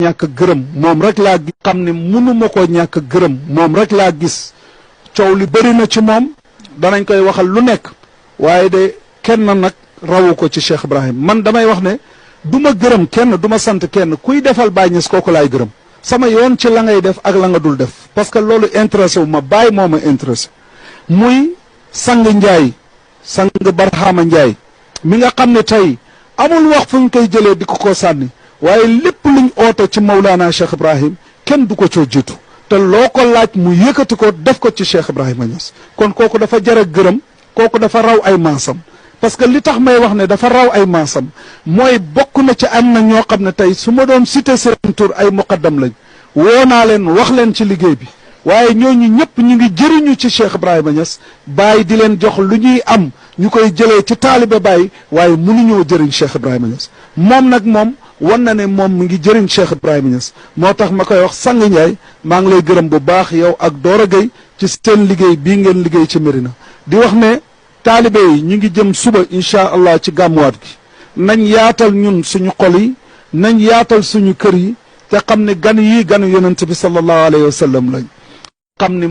ñàkk gërëm moom rek laa gis xam ne mënuma ko ñàkk gërëm moom rek laa gis coow li bëri na ci moom danañ koy waxal lu nekk waaye de kenn nag rawu ko ci Cheikh Ibrahim man damay wax ne du ma gërëm kenn du ma sant kenn kuy defal Baye Niass kooku laay gërëm sama yoon ci la ngay def ak la nga dul def parce que loolu intéressé wu ma Baye moo ma intéressé muy sang Njaay sang Barhama Njaay mi nga xam ne tey amul wax fu ñu koy jëlee di ko sànni waaye lépp luñ oote ci Mawlana Cheikh Ibrahim kenn du ko coo jiitu te loo ko laaj mu yëkkati ko def ko ci Cheikh Ibrahima Niass kon kooku dafa jar a gërëm kooku dafa raw ay maasam parce que li tax may wax ne dafa raw ay maasam mooy bokk na ci am na ñoo xam ne tey su ma doon cité seen tur ay muqaddam lañ woo naa leen wax leen ci liggéey bi waaye ñooñu ñëpp ñu ngi jëriñu ci Cheikh Ibrahima Niass Baye di leen jox lu ñuy am ñu koy jëlee ci taalibe Baye waaye mënuñoo jëriñ Cheikh Ibrahima Niass moom nag moom wan na ne moom mu ngi jëriñ Cheikh Ibrahima Niass moo tax ma koy wax sang Ndiaye maa ngi lay gërëm bu baax yow ak Dora Gueye ci seen liggéey bii ngeen liggéey ci Médina di wax ne taalibe yi ñu ngi jëm suba incha allah ci gàmmuwaat gi nañ yaatal ñun suñu xol yi nañ yaatal suñu kër yi te xam ne gan yi ganu yonent bi sallallahu alayhi wa sallam lañ xam ne